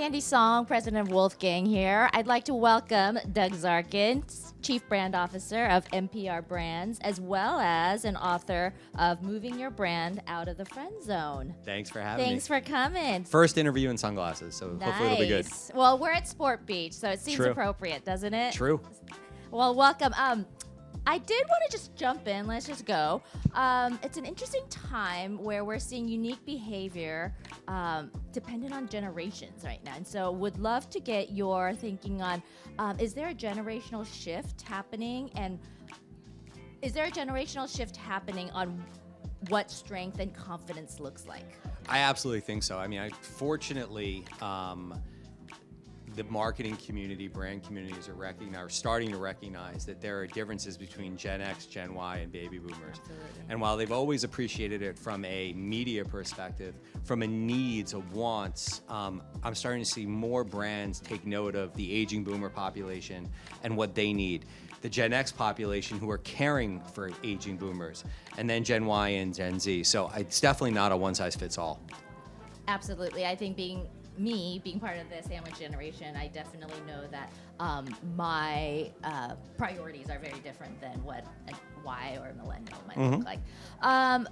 Sandy Song, president of Wolfgang here. I'd like to welcome Doug Zarkin, Chief Brand Officer of NPR Brands, as well as an author of Moving Your Brand Out of the Friend Zone. Thanks for having me. Thanks for coming. First interview in sunglasses, so hopefully it'll be good. Well, we're at Sport Beach, so it seems True. appropriate, doesn't it? True. Well, welcome. I did want to just jump in. Let's just go. It's an interesting time where we're seeing unique behavior dependent on generations right now. And so would love to get your thinking on, is there a generational shift happening? And is there a generational shift happening on what strength and confidence looks like? I absolutely think so. I mean, fortunately, the marketing community, brand communities are starting to recognize that there are differences between Gen X, Gen Y, and baby boomers. Absolutely. And while they've always appreciated it from a media perspective, from a needs, a wants, I'm starting to see more brands take note of the aging boomer population and what they need. The Gen X population who are caring for aging boomers, and then Gen Y and Gen Z. So it's definitely not a one-size-fits-all. Absolutely. I think being part of the sandwich generation, I definitely know that my priorities are very different than what a Y or a millennial might look like.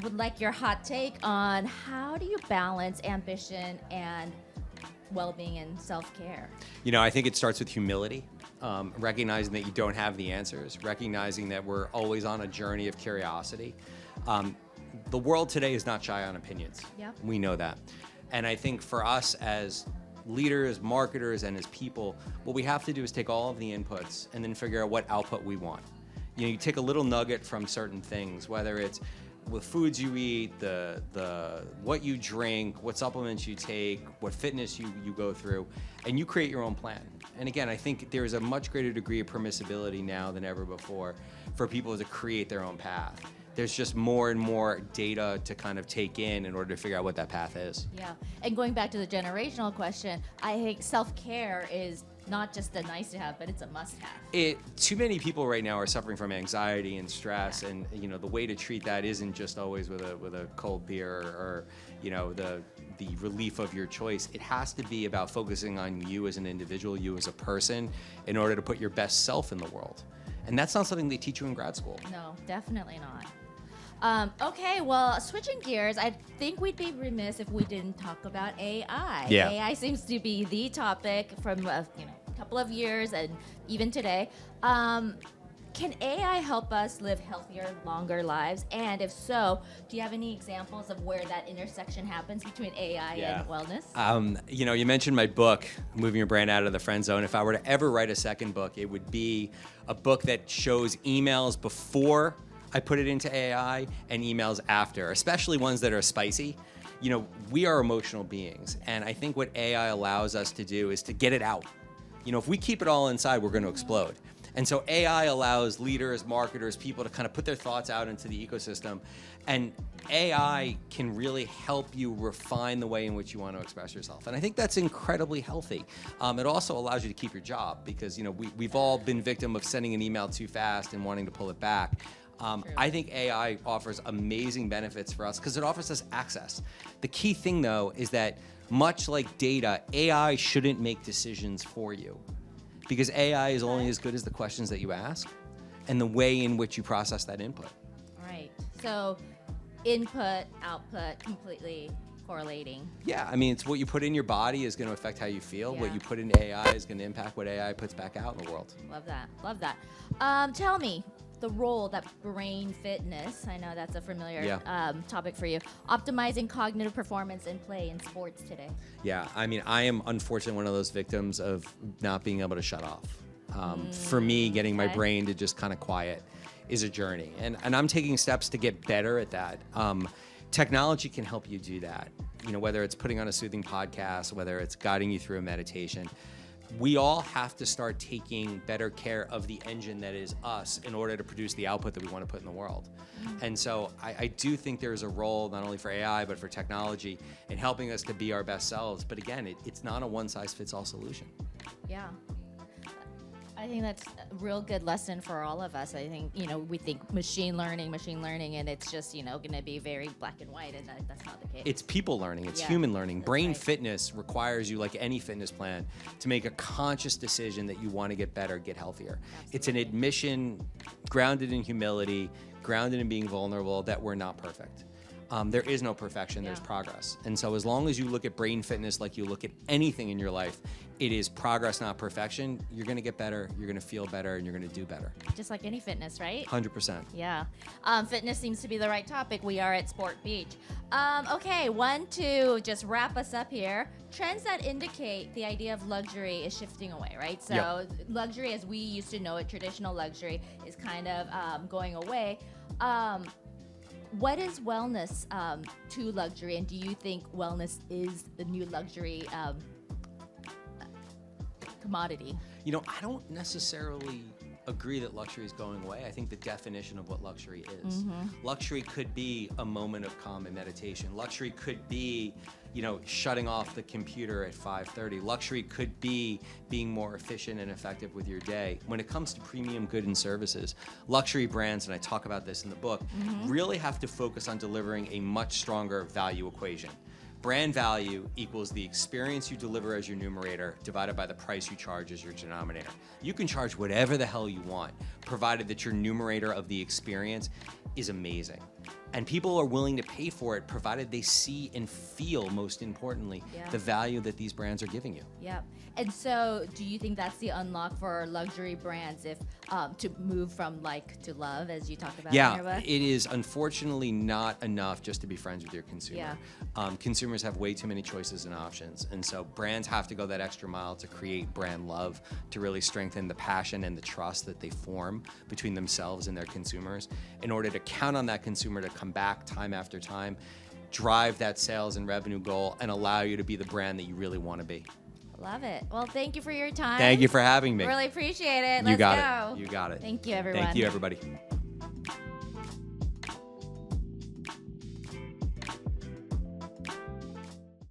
Would like your hot take on how do you balance ambition and well-being and self-care? You know, I think it starts with humility, recognizing that you don't have the answers, recognizing that we're always on a journey of curiosity. The world today is not shy on opinions. Yep. We know that. And I think for us as leaders, marketers, and as people, what we have to do is take all of the inputs and then figure out what output we want. You know, you take a little nugget from certain things, whether it's with foods you eat, the what you drink, what supplements you take, what fitness you go through, and you create your own plan. And again, I think there's a much greater degree of permissibility now than ever before for people to create their own path. There's just more and more data to kind of take in order to figure out what that path is. Yeah, and going back to the generational question, I think self-care is not just a nice to have, but it's a must have. Too many people right now are suffering from anxiety and stress, and you know the way to treat that isn't just always with a cold beer or you know the relief of your choice. It has to be about focusing on you as an individual, you as a person, in order to put your best self in the world. And that's not something they teach you in grad school. No, definitely not. Okay, well, switching gears, I think we'd be remiss if we didn't talk about AI. Yeah. AI seems to be the topic from a couple of years and even today. Can AI help us live healthier, longer lives? And if so, do you have any examples of where that intersection happens between AI and wellness? You know, you mentioned my book, Moving Your Brand Out of the Friend Zone. If I were to ever write a second book, it would be a book that shows emails before I put it into AI and emails after, especially ones that are spicy. You know, we are emotional beings, and I think what AI allows us to do is to get it out. You know, if we keep it all inside, we're going to explode. And so AI allows leaders, marketers, people to kind of put their thoughts out into the ecosystem, and AI can really help you refine the way in which you want to express yourself. And I think that's incredibly healthy. It also allows you to keep your job because, you know, we've all been victim of sending an email too fast and wanting to pull it back. I think AI offers amazing benefits for us because it offers us access. The key thing, though, is that much like data, AI shouldn't make decisions for you because AI is only as good as the questions that you ask and the way in which you process that input. Right. So input, output, completely correlating. Yeah, I mean, it's what you put in your body is going to affect how you feel. Yeah. What you put into AI is going to impact what AI puts back out in the world. Love that. Love that. Tell me, the role that brain fitness, I know that's a familiar topic for you, optimizing cognitive performance in play in sports today. Yeah, I mean, I am unfortunately one of those victims of not being able to shut off. For me, getting my brain to just kind of quiet is a journey. And I'm taking steps to get better at that. Technology can help you do that. You know, whether it's putting on a soothing podcast, whether it's guiding you through a meditation. We all have to start taking better care of the engine that is us in order to produce the output that we want to put in the world. And so I do think there's a role not only for AI, but for technology in helping us to be our best selves. But again, it's not a one-size-fits-all solution. Yeah. I think that's a real good lesson for all of us. I think, we think machine learning, and it's just, going to be very black and white, and that's not the case. It's people learning. It's Yeah, human learning. that's Brain right. fitness requires you, like any fitness plan, to make a conscious decision that you want to get better, get healthier. It's an admission grounded in humility, grounded in being vulnerable, that we're not perfect. There is no perfection, there's Yeah. progress. And so as long as you look at brain fitness like you look at anything in your life, it is progress, not perfection. You're going to get better, you're going to feel better, and you're going to do better. Just like any fitness, right? 100%. Yeah. Fitness seems to be the right topic. We are at Sport Beach. Okay, one to just wrap us up here. Trends that indicate the idea of luxury is shifting away, right? So Yep. luxury as we used to know it, traditional luxury, is kind of going away. What is wellness to luxury, and do you think wellness is the new luxury commodity? I don't necessarily agree that luxury is going away. I think the definition of what luxury is. Luxury could be a moment of calm and meditation. Luxury could be, shutting off the computer at 5:30. Luxury could be being more efficient and effective with your day. When it comes to premium goods and services, luxury brands, and I talk about this in the book, really have to focus on delivering a much stronger value equation. Brand value equals the experience you deliver as your numerator divided by the price you charge as your denominator. You can charge whatever the hell you want, provided that your numerator of the experience is amazing. And people are willing to pay for it, provided they see and feel, most importantly, Yeah. the value that these brands are giving you. Yep. And so, do you think that's the unlock for luxury brands, if to move from like to love, as you talk about in your Yeah, book? it is unfortunately not enough just to be friends with your consumer. Yeah. Consumers have way too many choices and options, and so brands have to go that extra mile to create brand love, to really strengthen the passion and the trust that they form between themselves and their consumers, in order to count on that consumer to come back time after time, drive that sales and revenue goal, and allow you to be the brand that you really want to be. Love it. Well, thank you for your time. Thank you for having me. Really appreciate it. You Let's got go. it. You got it. Thank you, everyone. Thank you, everybody.